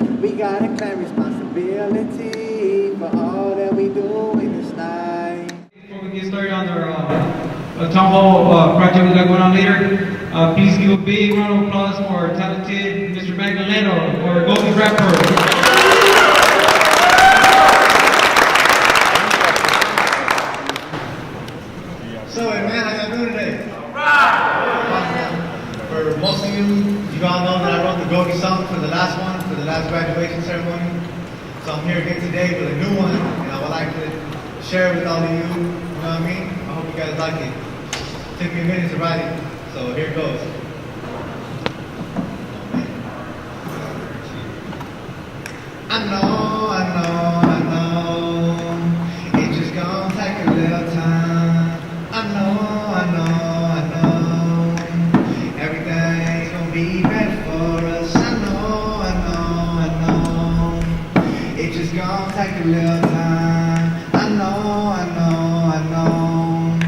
We gotta claim responsibility for all that we do in this life. Before we get started on our town hall project we got going on later, please give a big round of applause for our talented Mr. Magdaleno, our Gogi rapper. So, man, how y'all doing today? Alright! For most of you, you all know that I wrote the Gogi song for the last one, for the last graduation ceremony. So I'm here again today with a new one, and I would like to share it with all of you. You know what I mean? I hope you guys like it. It took me a minute to write it, so here it goes. I know, it's just gonna take a little time. I know, everything's gonna be better for us. I know, it's just gonna take a little time. I know,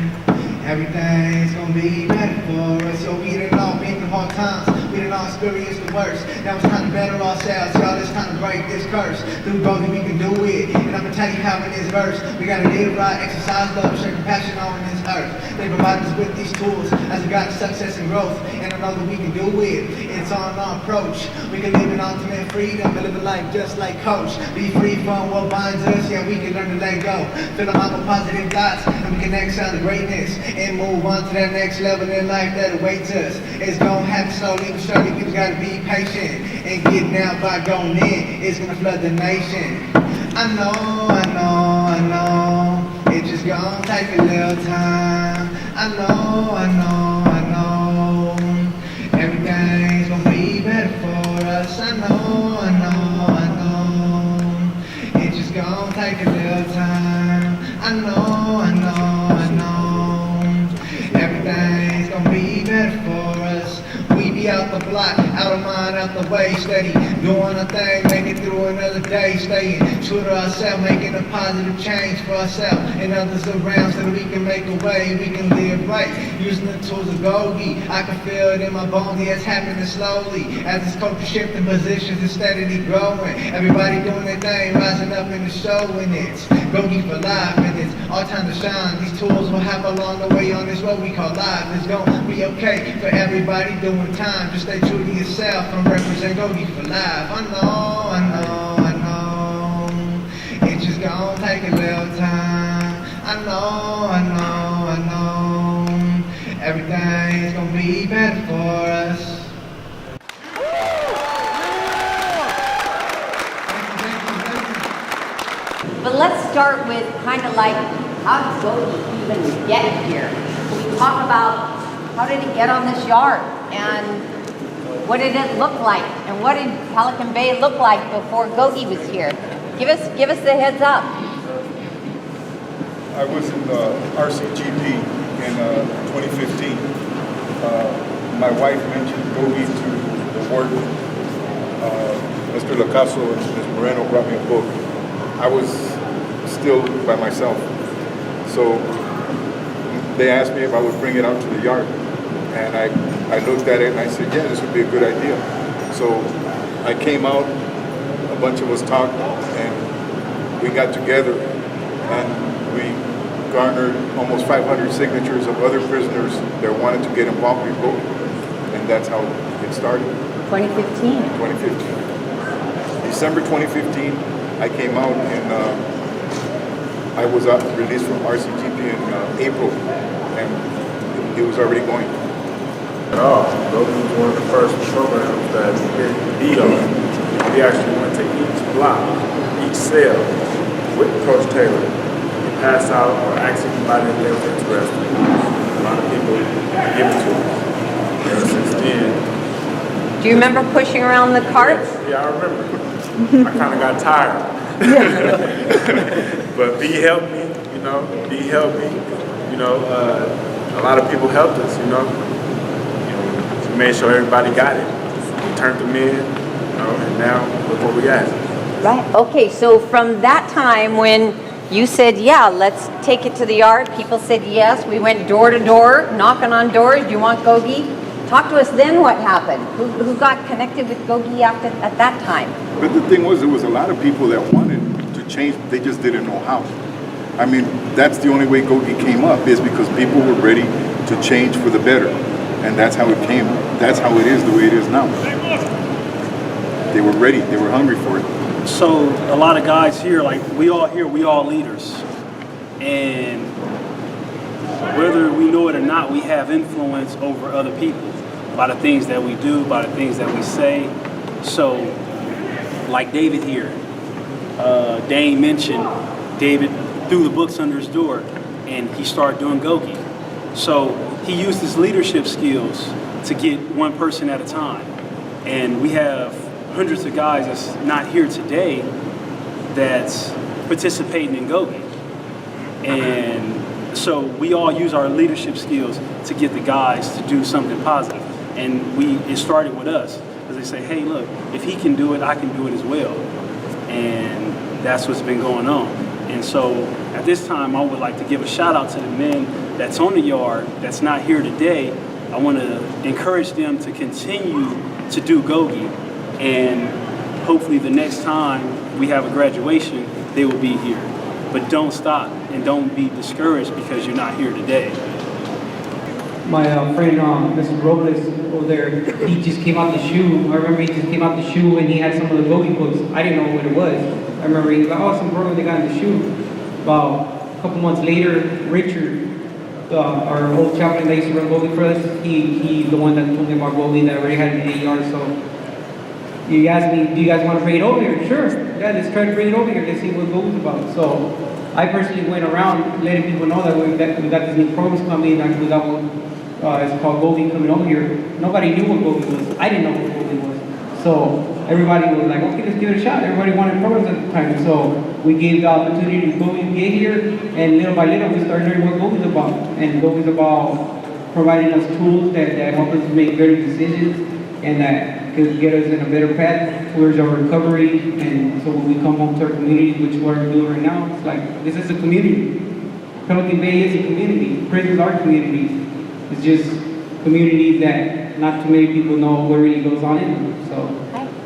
everything's gonna be better for us. So we done all been through hard times, we done all experienced the worst. Now it's time to better ourselves, y'all. It's time to break this curse. Through Gogi we can do it, and I'm gonna tell you how in this verse. We gotta live right, exercise love, share compassion on this earth. They provide us with these tools as a guide to success and growth, and I know that we can do it. It's on our approach. We can live in ultimate freedom, but live a life just like Coach. Be free from what binds us, yeah, we can learn to let go. Fill them out with positive thoughts, and we can excel in greatness, and move on to that next level in life that awaits us. It's gonna happen slowly but surely. People gotta be patient, and getting out by going in, it's gonna flood the nation. I know, it's just gonna take a little time. I know, everything's gonna be better for us. I know, it's just gonna take a little time. I know, everything's gonna be better for us. We be out the block, out of mind, out the way, steady doing our thing, make it through another day, staying true to ourselves, making a positive change for ourselves and others around so that we can make a way, we can live right, using the tools of Gogi. I can feel it in my bones, yeah, it's happening slowly, as this culture shifting positions and steadily growing. Everybody doing their thing, rising up in the show, and it's Gogi for life, and it's our time to shine. These tools we'll have along the way on this road we call life. It's gonna be okay for everybody doing time. Just stay true to yourself and represent Gogi for life. I know, it's just gonna take a little time. I know, everything's gonna be better for us. But let's start with kind of like, how did Gogi even get here? We talk about how did it get on this yard, and what did it look like, and what did Pelican Bay look like before Gogi was here? Give us the heads up. I was in RCGP in 2015. My wife mentioned Gogi to the warden. Mr. Lacaso and Ms. Moreno brought me a book. I was still by myself. So they asked me if I would bring it out to the yard. And I looked at it and I said, yeah, this would be a good idea. So I came out, a bunch of us talked, and we got together and we garnered almost 500 signatures of other prisoners that wanted to get involved with Gogi. And that's how it started. 2015. 2015. December 2015, I came out and I was released from RCGP in April, and it was already going. Gogi was one of the first programs that did be on. We actually went to each block, each cell with Coach Taylor. We passed out or asked anybody if they was interested. A lot of people give it to us. And since then. Do you remember pushing around the carts? Yeah, I remember. I kind of got tired. But B helped me, D helped me, a lot of people helped us, We made sure everybody got it. We turned them in, and now look where we at. Right. Okay, so from that time when you said, yeah, let's take it to the yard, people said yes, we went door to door, knocking on doors, do you want Gogi? talk to us then. What happened? Who got connected with Gogi at that time? But the thing was, there was a lot of people that wanted to change, they just didn't know how. I mean, that's the only way Gogi came up, is because people were ready to change for the better. And that's how it came. That's how it is the way it is now. They were ready. They were hungry for it. So a lot of guys here, like we all leaders. And whether we know it or not, we have influence over other people by the things that we do, by the things that we say. So like David here, Dane mentioned David threw the books under his door and he started doing Gogi. So he used his leadership skills to get one person at a time. And we have hundreds of guys that's not here today that's participating in Gogi. And so we all use our leadership skills to get the guys to do something positive. And it started with us, because they say, hey, look, if he can do it, I can do it as well. And that's what's been going on. And so at this time, I would like to give a shout out to the men that's on the yard that's not here today. I want to encourage them to continue to do Gogi, and hopefully the next time we have a graduation, they will be here. But don't stop and don't be discouraged because you're not here today. My friend, Mr. Robles over there, he just came out the shoe. I remember he just came out the shoe and he had some of the Gogi books. I didn't know what it was. I remember he was like, oh, some program they got in the shoe. About a couple months later, Richard, our old chaplain that used to run Gogi for us, he's the one that told me about Gogi that already had an AER. So you asked me, do you guys want to bring it over here? Sure. Yeah, let's try to bring it over here. Let's see what Gogi's about. So I personally went around letting people know that we got these new programs coming. Like we got one, it's called Gogi coming over here. Nobody knew what Gogi was. I didn't know what Gogi was. So everybody was like, okay, let's give it a shot. Everybody wanted programs at the time. So we gave the opportunity to Gogi to get here, and little by little we started learning what Gogi's about. And Gogi's about providing us tools that help us make better decisions and that could get us in a better path towards our recovery. And so when we come home to our community, which we're doing right now, it's like, this is a community. Pelican Bay is a community. Prisons are communities. It's just communities that not too many people know what really goes on in them. So,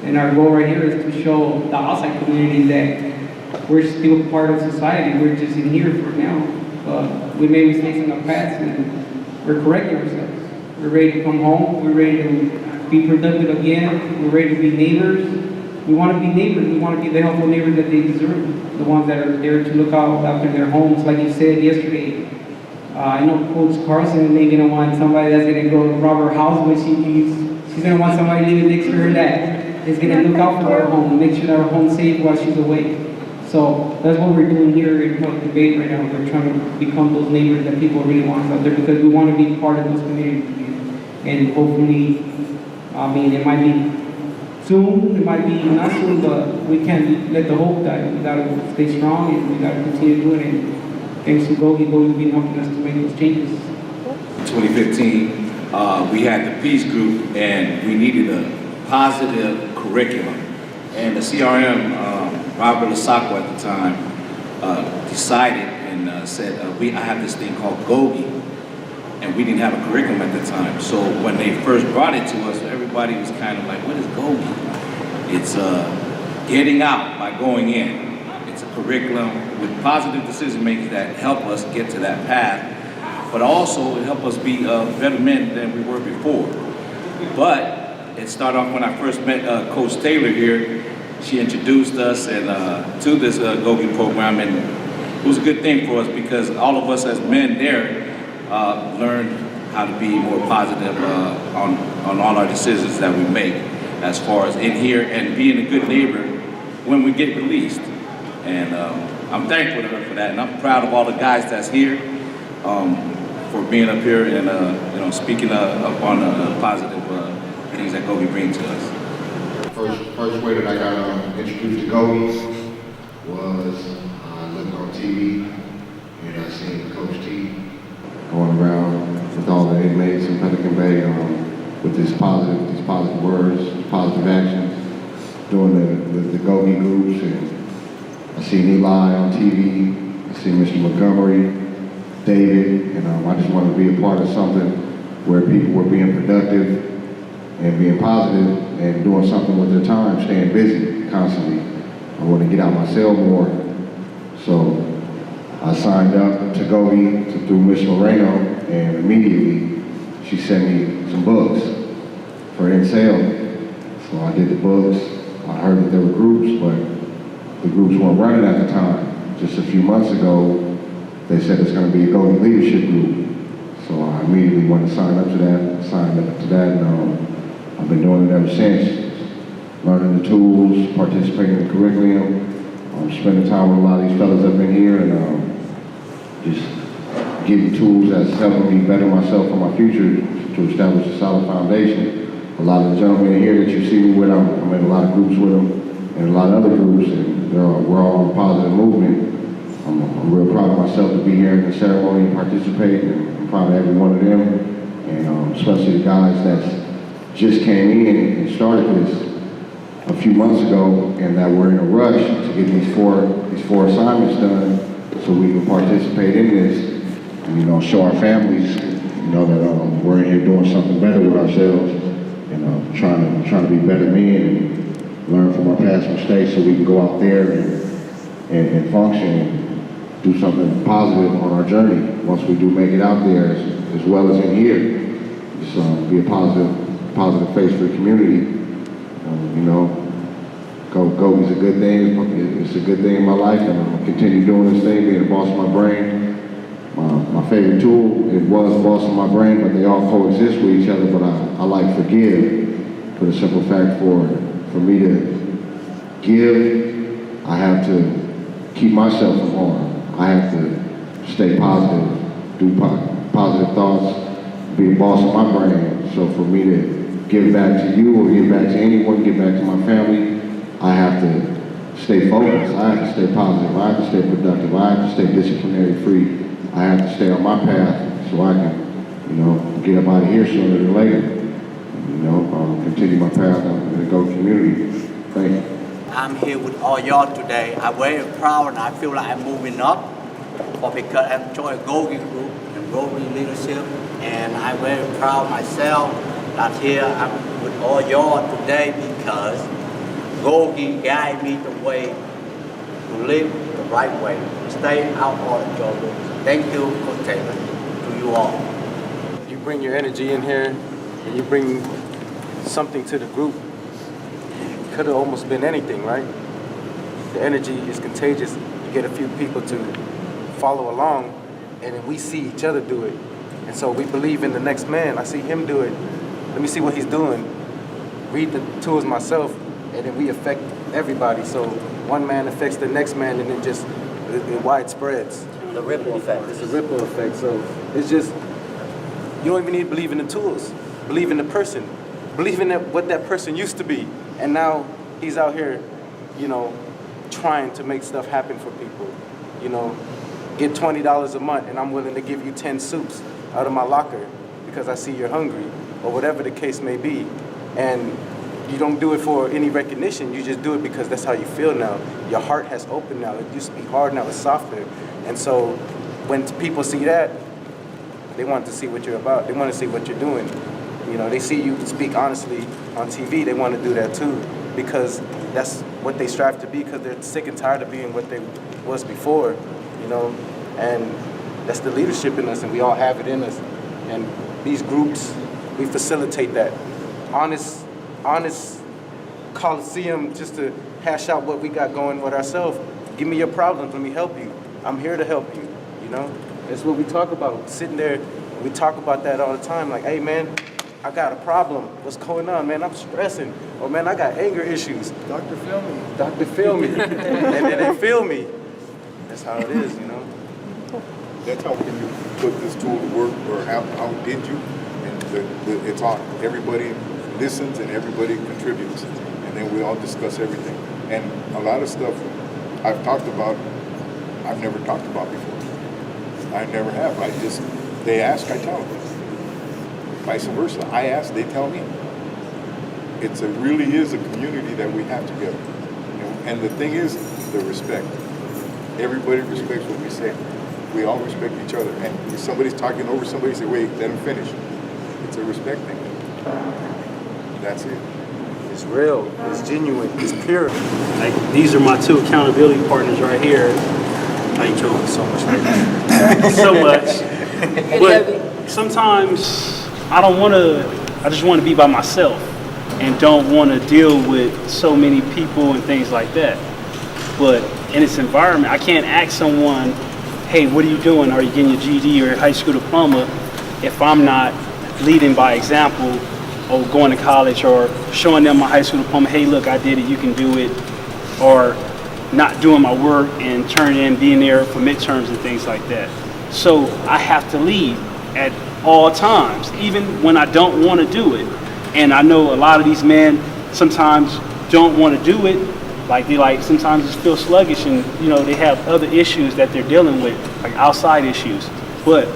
and our goal right here is to show the outside community that we're still part of society. We're just in here for now. We made mistakes in the past and we're correcting ourselves. We're ready to come home. We're ready to be productive again. We're ready to be neighbors. We want to be neighbors. We want to be the helpful neighbors that they deserve. The ones that are there to look out after their homes. Like you said yesterday, I know Coach Carson ain't gonna want somebody that's gonna go rob her house when she leaves. She's gonna want somebody living next to her that is gonna look out for her home, make sure that her home's safe while she's away. So that's what we're doing here in Pelican Bay right now. We're trying to become those neighbors that people really want out there because we want to be part of those communities. And hopefully, I mean, it might be soon, it might be not soon, but we can't let the hope die. We gotta stay strong and we gotta continue doing it. Thanks to Gogi been helping us to make those changes. 2015, we had the Peace Group and we needed a positive curriculum. And the CRM, Robert Lasako at the time, decided and said, I have this thing called Gogi. And we didn't have a curriculum at the time. So when they first brought it to us, everybody was kind of like, what is Gogi? It's getting out by going in. It's a curriculum with positive decision makers that help us get to that path, but also it help us be better men than we were before. But it started off when I first met Coach Taylor here. She introduced us and to this Gogi program, and it was a good thing for us because all of us as men there learned how to be more positive on all our decisions that we make as far as in here and being a good neighbor when we get released. And I'm thankful to her for that, and I'm proud of all the guys that's here for being up here and speaking up on the positive things that Gogi brings to us. First way that I got introduced to Gogi was I looked on TV and I seen Coach T going around with all the inmates in Pelican Bay with these positive words, positive actions, doing the Gogi groups. And I seen Eli on TV, I seen Mr. Montgomery, David, and I just wanted to be a part of something where people were being productive and being positive and doing something with their time, staying busy constantly. I want to get out my cell more. So I signed up to Gogi through Miss Moreno, and immediately she sent me some books for in sale. So I did the books. I heard that there were groups, but the groups weren't running at the time. Just a few months ago, they said it's going to be a Gogi leadership group. So I immediately went to sign up to that, and I've been doing it ever since. Learning the tools, participating in the curriculum, spending time with a lot of these fellas up in here, and just getting tools that's helping me better myself for my future to establish a solid foundation. A lot of the gentlemen here that you see me with, I'm in a lot of groups with them, and a lot of other groups, and we're all on a positive movement. I'm real proud of myself to be here in the ceremony and participate, and I'm proud of every one of them, and especially the guys that just came in and started this a few months ago, and that we're in a rush to get these four assignments done so we can participate in this and, show our families, that we're in here doing something better with ourselves, and trying to be better men and learn from our past mistakes so we can go out there and function and do something positive on our journey once we do make it out there as well as in here. Just be a positive face for the community. Gogi's a good thing. It's a good thing in my life, and I'm gonna continue doing this thing, being the boss of my brain. My favorite tool, it was the boss of my brain, but they all coexist with each other. But I like forgive for the simple fact for me to give, I have to keep myself from harm. I have to stay positive, do positive thoughts, be the boss of my brain. So for me to give back to you or give back to anyone, give back to my family, I have to stay focused. I have to stay positive. I have to stay productive. I have to stay disciplinary free. I have to stay on my path so I can, get up out of here sooner than later. Continue my path in the Gogi community. Thank you. I'm here with all y'all today. I'm very proud and I feel like I'm moving up because I'm joining Gogi group and Gogi leadership, and I'm very proud myself that here I'm with all y'all today because Gogi guide me the way to live the right way, to stay out all the trouble. Thank you, Coach Taylor, to you all. You bring your energy in here, and you bring something to the group. Could have almost been anything, right? The energy is contagious. You get a few people to follow along, and then we see each other do it. And so we believe in the next man. I see him do it. Let me see what he's doing. Read the tools myself, and then we affect everybody. So one man affects the next man, and then just it widespreads. The ripple effect. It's a ripple effect. So it's just, you don't even need to believe in the tools. Believe in the person. Believe in what that person used to be. And now he's out here, trying to make stuff happen for people. Get $20 a month, and I'm willing to give you 10 soups out of my locker because I see you're hungry, or whatever the case may be. And you don't do it for any recognition. You just do it because that's how you feel now. Your heart has opened now. It used to be hard, now it's softer. And so when people see that, they want to see what you're about. They want to see what you're doing. They see you speak honestly on TV. They want to do that too because that's what they strive to be, because they're sick and tired of being what they was before, and that's the leadership in us, and we all have it in us. And these groups, we facilitate that. Honest Coliseum, just to hash out what we got going with ourselves. Give me your problems, let me help you. I'm here to help you, That's what we talk about. Sitting there, we talk about that all the time. Like, hey man, I got a problem. What's going on, man? I'm stressing. Or man, I got anger issues. Doctor, feel me. Doctor, feel me. And then they feel me. That's how it is, That's how when you put this tool to work, or how did you? And it's on. Everybody listens and everybody contributes. And then we all discuss everything. And a lot of stuff I've talked about, I've never talked about before. I never have. They ask, I tell them. Vice versa. I ask, they tell me. It really is a community that we have together. And the thing is, the respect. Everybody respects what we say. We all respect each other. And if somebody's talking over somebody, say, wait, let him finish. It's a respect thing. That's it. It's real, it's genuine, it's pure. Like, these are my two accountability partners right here. How you doing? So much right now. So much. But sometimes I don't want to, I just want to be by myself and don't want to deal with so many people and things like that. But in this environment, I can't ask someone, hey, what are you doing? Are you getting your GED or your high school diploma? If I'm not leading by example or going to college or showing them my high school diploma, hey, look, I did it, you can do it. Or not doing my work and turning in, being there for midterms and things like that. So I have to lead at all times, even when I don't want to do it. And I know a lot of these men sometimes don't want to do it. Like they sometimes just feel sluggish and they have other issues that they're dealing with, like outside issues. But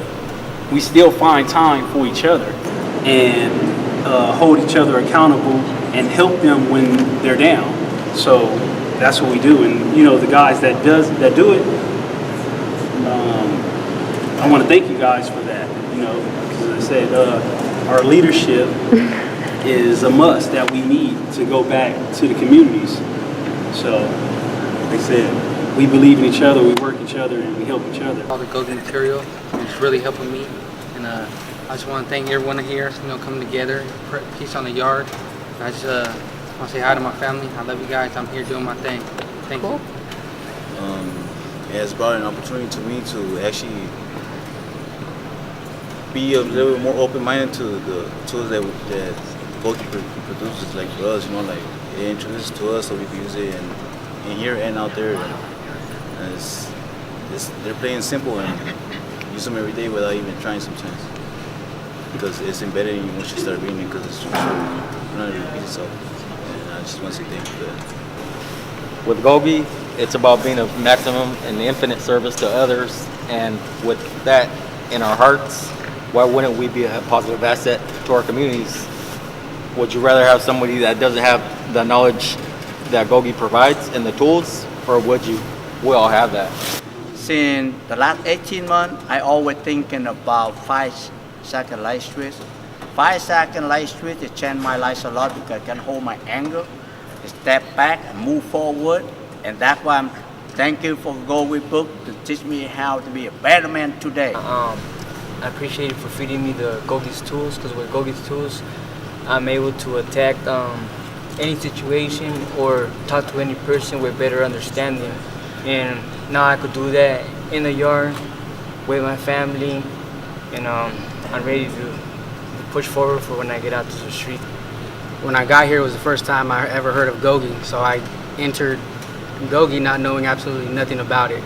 we still find time for each other and hold each other accountable and help them when they're down. So that's what we do. And the guys that do it, I want to thank you guys for that. Because as I said, our leadership is a must that we need to go back to the communities. So, like I said, we believe in each other, we work each other, and we help each other. All the Gogi material is really helping me, and I just want to thank everyone here, coming together, peace on the yard. I just want to say hi to my family. I love you guys. I'm here doing my thing. Thank you. It has brought an opportunity to me to actually be a little bit more open-minded to the tools that Gogi produces, like for us, like they introduced to us so we can use it in here and out there. And they're playing simple and use them every day without even trying sometimes. Because it's embedded in you once you start reading it, because it's not to repeat itself. And I just want to say thank you for that. With Gogi, it's about being of maximum and infinite service to others, and with that in our hearts, why wouldn't we be a positive asset to our communities? Would you rather have somebody that doesn't have the knowledge that Gogi provides and the tools, or would you? We all have that. Since the last 18 months, I always thinking about 5-second light switch. 5-second light switch, it changed my life a lot because I can hold my anger, step back and move forward. And that's why I'm thank you for Gogi book to teach me how to be a better man today. I appreciate you for feeding me the Gogi's tools, because with Gogi's tools, I'm able to attack any situation or talk to any person with better understanding. And now I could do that in the yard with my family, and I'm ready to push forward for when I get out to the street. When I got here, it was the first time I ever heard of Gogi, so I entered Gogi not knowing absolutely nothing about it.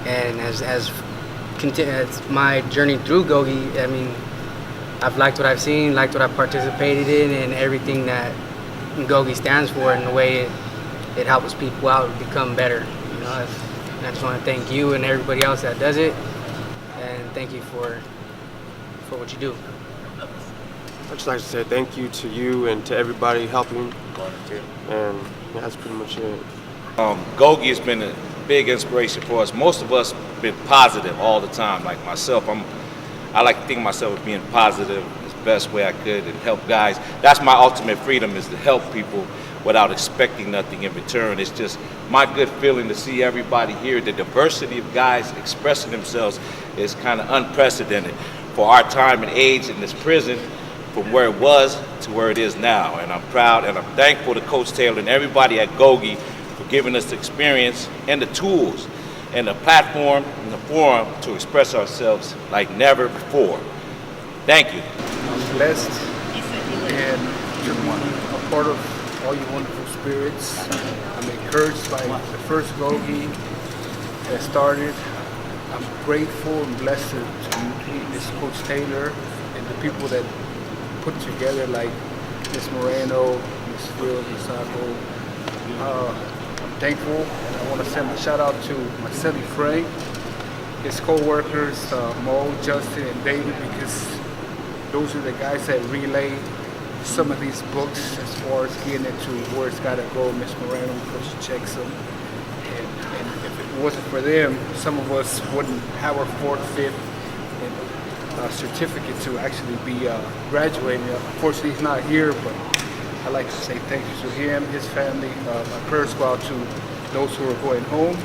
And as my journey through Gogi, I mean, I've liked what I've seen, liked what I've participated in, and everything that Gogi stands for, and the way it helps people out become better. And I just want to thank you and everybody else that does it, and thank you for what you do. I'd just like to say thank you to you and to everybody helping, and that's pretty much it. Gogi has been a big inspiration for us. Most of us been positive all the time. Like myself, I like to think of myself as being positive as best way I could and help guys. That's my ultimate freedom, is to help people without expecting nothing in return. It's just my good feeling to see everybody here. The diversity of guys expressing themselves is kind of unprecedented for our time and age in this prison, from where it was to where it is now. And I'm proud and I'm thankful to Coach Taylor and everybody at Gogi for giving us the experience and the tools and the platform and the forum to express ourselves like never before. Thank you. I'm blessed and a part of all your wonderful spirits. I'm encouraged by the first Gogi that started. I'm grateful and blessed to meet Miss Coach Taylor and the people that put together, like Miss Moreno, Miss Fields, Miss Sacco. I'm thankful, and I want to send a shout out to my son Frank, his co-workers, Mo, Justin, and David, because those are the guys that relay some of these books as far as getting it to where it's got to go. Miss Moreno, because she checks them. And if it wasn't for them, some of us wouldn't have our 4th, 5th, and certificate to actually be graduating. Unfortunately, he's not here, but I'd like to say thank you to him, his family. My prayers go out to those who are going home.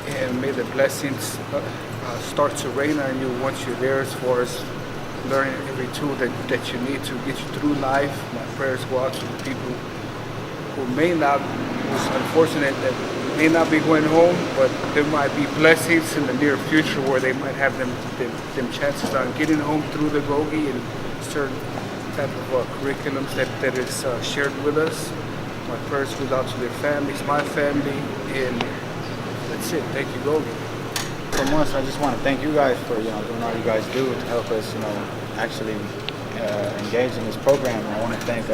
And may the blessings start to rain on you once you're there, as far as learning every tool that you need to get you through life. My prayers go out to the people who may not, who's unfortunate that may not be going home, but there might be blessings in the near future where they might have them chances on getting home through the Gogi and certain type of curriculums that is shared with us. My prayers goes out to their families, my family, and that's it. Thank you, Gogi. For once, I just want to thank you guys for doing all you guys do to help us actually engage in this program. And I want to thank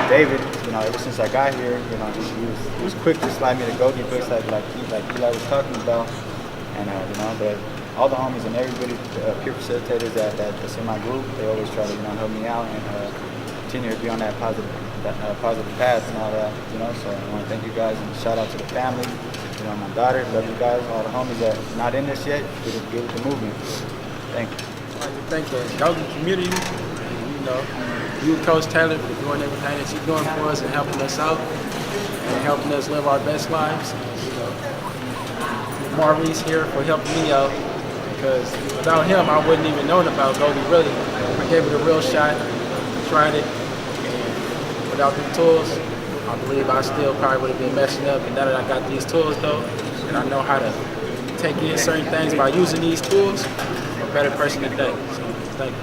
David. Ever since I got here, he was quick to slide me the Gogi books like Eli was talking about, and but all the homies and everybody, peer facilitators that's in my group, they always try to help me out and continue to be on that positive path and all that. So I want to thank you guys and shout out to the family. My daughter, love you guys, all the homies that are not in this yet, get with the movement. Thank you. I'd like to thank the Gogi community, you, Coach Taylor, for doing everything that you're doing for us and helping us out and helping us live our best lives. Maurice here for helping me out, because without him, I wouldn't even known about Gogi really. I gave it a real shot, tried it, and without the tools, I believe I still probably would have been messing up. And now that I got these tools though, and I know how to take in certain things by using these tools, I'm a better person today. So thank you.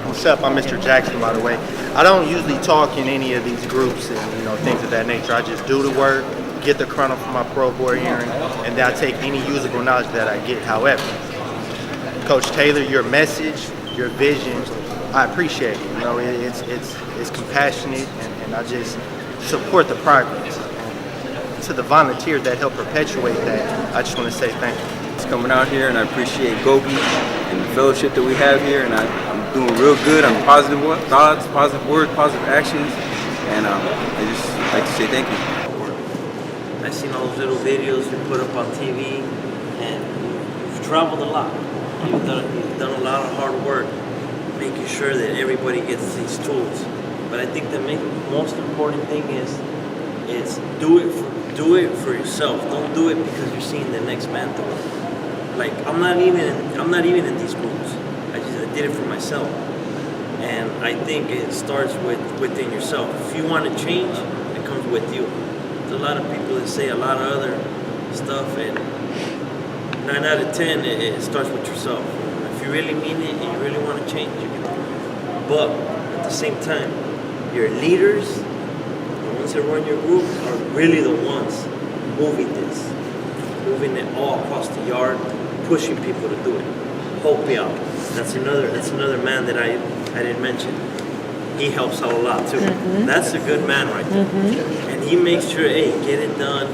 What's up? I'm Mr. Jackson, by the way. I don't usually talk in any of these groups and things of that nature. I just do the work, get the kernel from my pro board hearing, and then I take any usable knowledge that I get. However, Coach Taylor, your message, your vision, I appreciate it. It's compassionate, and I just support the progress. And to the volunteers that help perpetuate that, I just want to say thank you. It's coming out here, and I appreciate Gogi and the fellowship that we have here, and I'm doing real good. I'm positive thoughts, positive words, positive actions, and I just like to say thank you. I've seen all those little videos you put up on TV, and you've traveled a lot. You've done a lot of hard work making sure that everybody gets these tools. But I think the most important thing is do it for yourself. Don't do it because you're seeing the next man do it. Like I'm not even in these groups. I did it for myself. And I think it starts within yourself. If you want to change, it comes with you. There's a lot of people that say a lot of other stuff, and 9 out of 10 it starts with yourself. If you really mean it and you really want to change, you can do it. But at the same time, your leaders, the ones that run your group, are really the ones moving it all across the yard, pushing people to do it. Hope Yao, that's another man that I didn't mention. He helps out a lot too. Mm-hmm. That's a good man right there. Mm-hmm. And he makes sure, hey, get it done.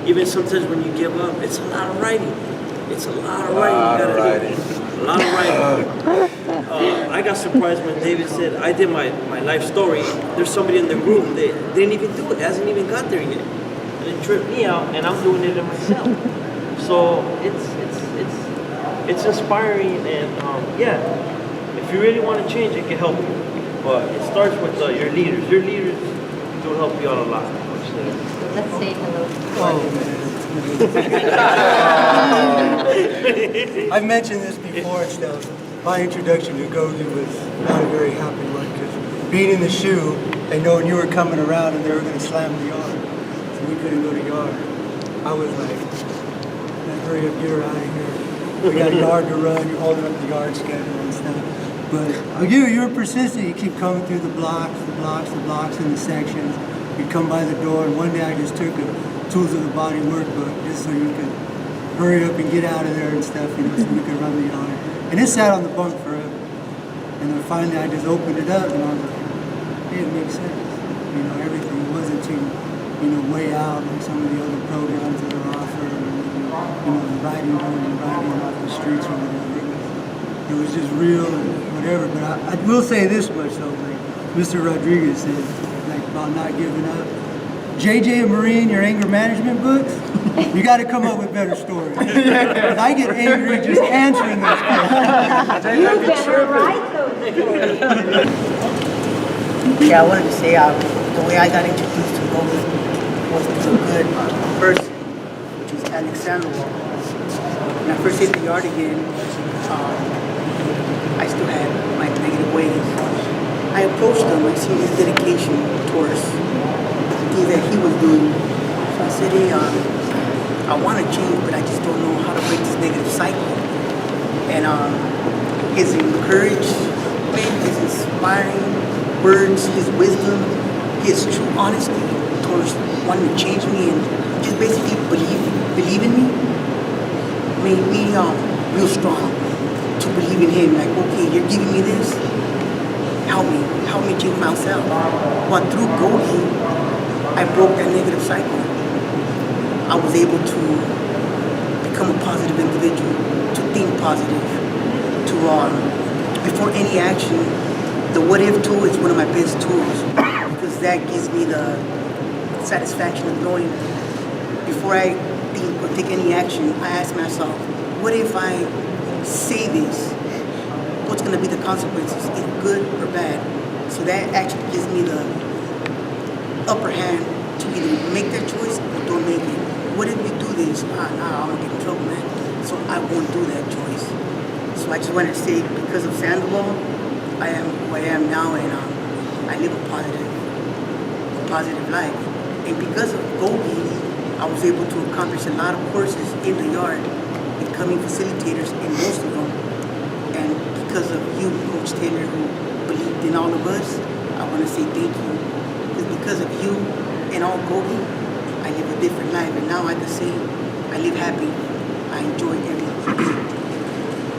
Even sometimes when you give up, it's a lot of writing. It's a lot of writing you gotta do. A lot of writing. I got surprised when David said, I did my life story. There's somebody in the group that didn't even do it, hasn't even got there yet. And it tripped me out, and I'm doing it in myself. So it's inspiring, and if you really want to change, it can help you. But it starts with your leaders. Your leaders do help you out a lot. Let's say hello. I've mentioned this before and stuff. My introduction to Gogi was not a very happy one, because being in the shoe and knowing you were coming around and they were going to slam the yard, so we couldn't go to yard. I was like, hurry up, get her out of here. We got a yard to run, you're holding up the yard schedule and stuff. But you were persistent, you keep coming through the blocks in the sections. You come by the door, and one day I just took a Tools of the Body workbook just so you could hurry up and get out of there and stuff, so we could run the yard. And it sat on the bunk forever. And then finally I just opened it up, and I was like, hey, it makes sense. Everything wasn't too, way out like some of the other programs that are offered, the riding off the streets or whatever. It was just real and whatever. But I will say this much though, like Mr. Rodriguez said, like about not giving up. JJ and Marine, your anger management books, you got to come up with better stories. 'Cause I get angry just answering those questions. You better write those stories. Yeah, I wanted to say the way I got introduced to Goldie was through a good person, which is Alexander. When I first hit the yard again, I still had my negative ways. I approached him, I seen his dedication towards things that he was doing. So I said, hey, I want to change, but I just don't know how to break this negative cycle. And his encouragement, his inspiring words, his wisdom, his true honesty towards wanting to change me and just basically believe in me made me real strong to believe in him. Like, okay, you're giving me this, help me change myself. But through Goldie, I broke that negative cycle. I was able to become a positive individual, to think positive, to before any action, the what if tool is one of my best tools because that gives me the satisfaction of knowing before I think or take any action, I ask myself, what if I say this? What's going to be the consequences, either good or bad? So that actually gives me the upper hand to either make that choice or don't make it. What if we do this? Nah, I'm going to get in trouble, man. So I won't do that choice. So I just wanted to say, because of Sandoval, I am who I am now, and I live a positive life. And because of Goldie, I was able to accomplish a lot of courses in the yard, becoming facilitators in most of them. And because of you, Coach Taylor, who believed in all of us, I want to say thank you. Because of you and all Goldie, I live a different life. And now I can say I live happy. I enjoy every day.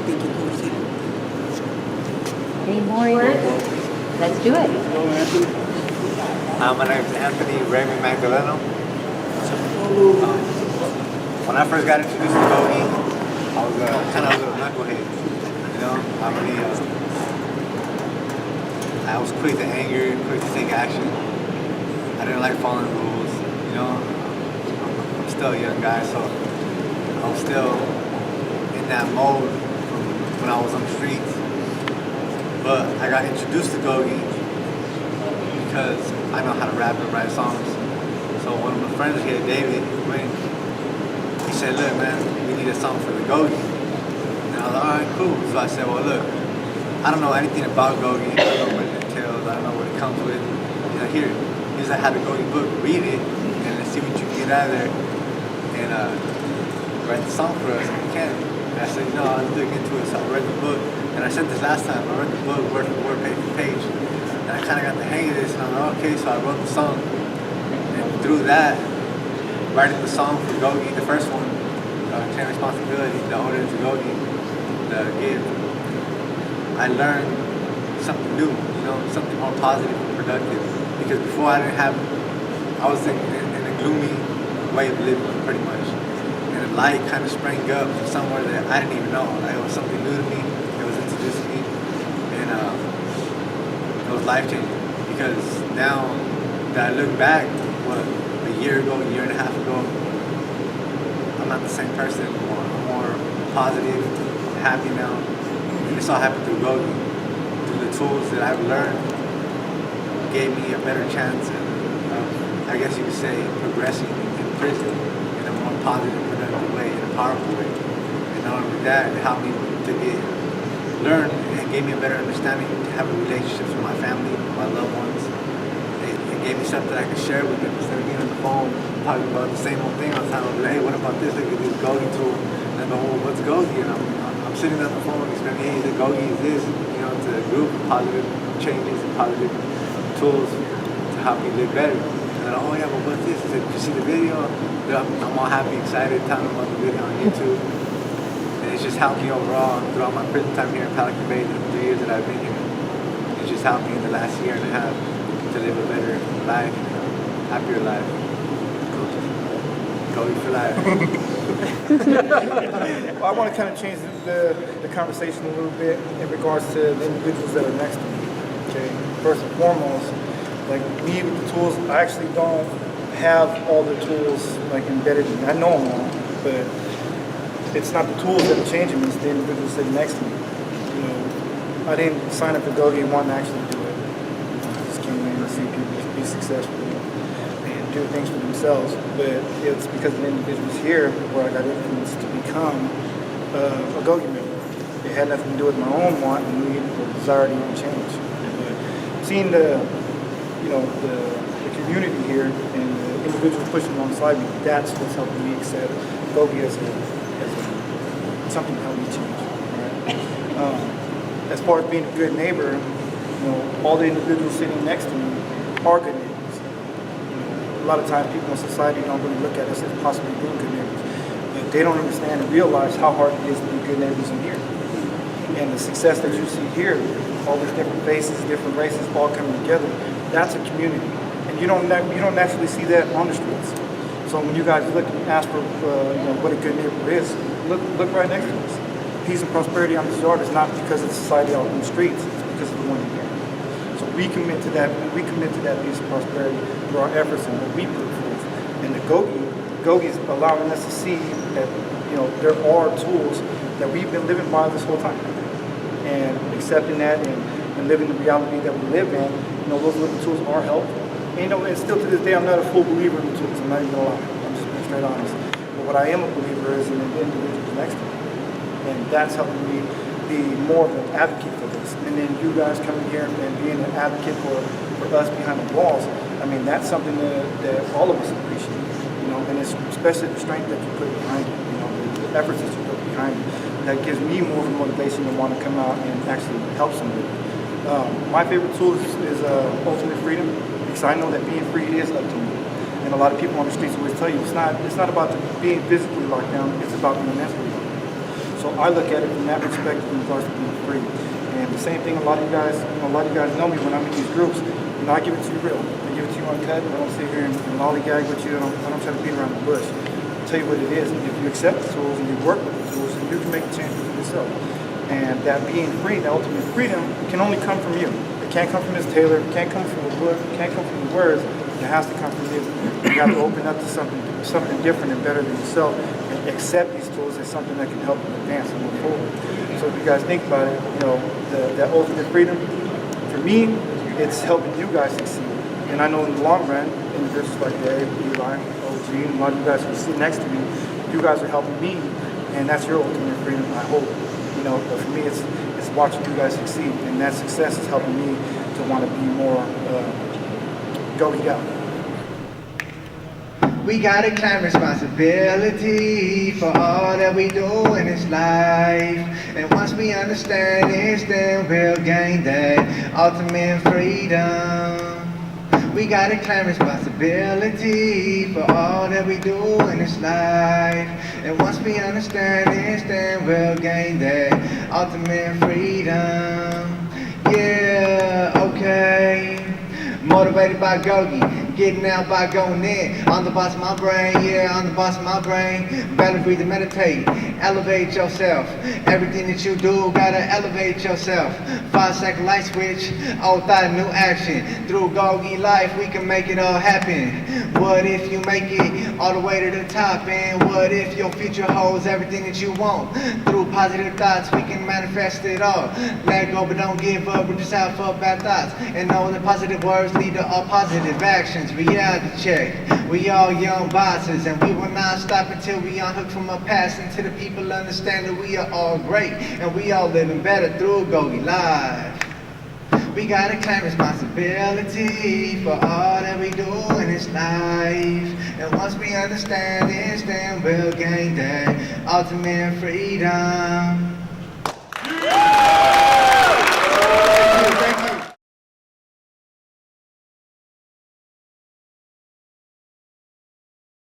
Thank you, Coach Taylor. Any more words? Let's do it. My name is Anthony Raymond Magdaleno. When I first got introduced to Goldie, I was kind of a little knucklehead. You know, I was quick to anger, quick to take action. I didn't like following rules. You know, I'm still a young guy, so I was still in that mode from when I was on the streets. But I got introduced to Goldie because I know how to rap and write songs. So one of my friends here, David, he said, look, man, we need a song for the Goldie. And I was like, all right, cool. So I said, well, look, I don't know anything about Goldie. I don't know what it entails. I don't know what it comes with. He's like, here's I had the Goldie book, read it, and let's see what you can get out of there. And write the song for us if you can. And I said, I'll dig into it. So I read the book. And I said this last time, I read the book word for word, page for page. And I kind of got the hang of this, and I was like, okay, so I wrote the song. And through that, writing the song for Goldie, the first one, Take Responsibility, the Order to Goldie, the Give, I learned something new, something more positive and productive. Because before I was in a gloomy way of living, pretty much. And a light kind of sprang up from somewhere that I didn't even know. Like, it was something new to me. It was introduced to me. And it was life-changing. Because now that I look back, a year ago, a year and a half ago, I'm not the same person anymore. I'm more positive, happy now. And this all happened through Goldie. Through the tools that I've learned gave me a better chance of, I guess you could say, progressing in prison in a more positive, productive way, in a powerful way. And not only that, it helped me to learn and gave me a better understanding to have a relationship with my family, my loved ones. It gave me something I could share with them instead of being on the phone talking about the same old thing all the time. I'm like, hey, what about this? Look at this Goldie tool. And I go, well, what's Goldie? And I'm sitting on the phone explaining, hey, the Goldie is this, to a group of positive changes and positive tools to help me live better. And then, oh yeah, well, what's this? I said, did you see the video? I'm all happy, excited, telling them about the video on YouTube. And it's just helped me overall throughout my prison time here in Pelican Bay, the 3 years that I've been here. It's just helped me in the last year and a half to live a better life, happier life. Goldie for life. Well, I want to kind of change the conversation a little bit in regards to the individuals that are next to me. Okay, first and foremost, like me with the tools, I actually don't have all the tools like embedded in me. I know them all, but it's not the tools that are changing me, it's the individual sitting next to me. You know, I didn't sign up for Gogi and want to actually do it. I just came in to see people be successful and do things for themselves. But it's because of the individuals here where I got influenced to become a Gogi member. It had nothing to do with my own want and need or desire to even change. But seeing the community here and the individuals pushing alongside me, that's what's helping me accept Gogi as something to help me change. Right? As far as being a good neighbor, you know, all the individuals sitting next to me are good neighbors. You know, a lot of times people in society don't really look at us as possibly being good neighbors. But they don't understand and realize how hard it is to be good neighbors in here. And the success that you see here, all these different faces, different races all coming together, that's a community. And you don't naturally see that on the streets. So when you guys look and ask for what a good neighbor is, look right next to us. Peace and prosperity on this yard is not because of the society out in the streets, it's because of the one in here. So we commit to that peace and prosperity through our efforts and what we put forth. And the Gogi is allowing us to see that there are tools that we've been living by this whole time. And accepting that and living the reality that we live in, those little tools are helpful. And, and still to this day, I'm not a full believer in the tools. I'm not even gonna lie. I'm just being straight honest. But what I am a believer is in the individuals next to me. And that's helping me be more of an advocate for this. And then you guys coming here and being an advocate for us behind the walls, I mean, that's something that all of us appreciate. And it's especially the strength that you put behind it, the efforts that you put behind it. That gives me more of a motivation to want to come out and actually help somebody. My favorite tool is ultimate freedom, because I know that being free is up to me. And a lot of people on the streets always tell you it's not about being physically locked down, it's about being mentally locked down. So I look at it from that perspective in regards to being free. And the same thing, a lot of you guys know me when I'm in these groups. I give it to you real. I give it to you uncut. I don't sit here and lollygag with you. I don't try to beat around the bush. I'll tell you what it is. If you accept the tools and you work with the tools, then you can make a change for yourself. And that being free, the ultimate freedom, can only come from you. It can't come from Ms. Taylor. It can't come from a book. It can't come from the words. It has to come from you. You have to open up to something different and better than yourself, and accept these tools as something that can help you advance and move forward. So if you guys think about it, that ultimate freedom, for me, it's helping you guys succeed. And I know in the long run, individuals like Dave, Eli, OG, and a lot of you guys who sit next to me, you guys are helping me, and that's your ultimate freedom, I hope. But for me, it's watching you guys succeed, and that success is helping me to want to be more Gogi out. We gotta claim responsibility for all that we do in this life. And once we understand this, then we'll gain that ultimate freedom. We gotta claim responsibility for all that we do in this life. And once we understand this, then we'll gain that ultimate freedom. Yeah, okay. Motivated by Gogi, getting out by going in. On the boss of my brain, yeah, on the boss of my brain. Better breathe and meditate, elevate yourself. Everything that you do, gotta elevate yourself. 5-second light switch, old thought, new action. Through Gogi life, we can make it all happen. What if you make it all the way to the top? And what if your future holds everything that you want? Through positive thoughts, we can manifest it all. Let go, but don't give up, we're just out for bad thoughts. And know that positive words lead to all positive actions. Reality check. We all young bosses, and we will not stop until we unhook from our past, until the people understand that we are all great and we all living better through Gogi life. We gotta claim responsibility for all that we do in this life. And once we understand this, then we'll gain that ultimate freedom.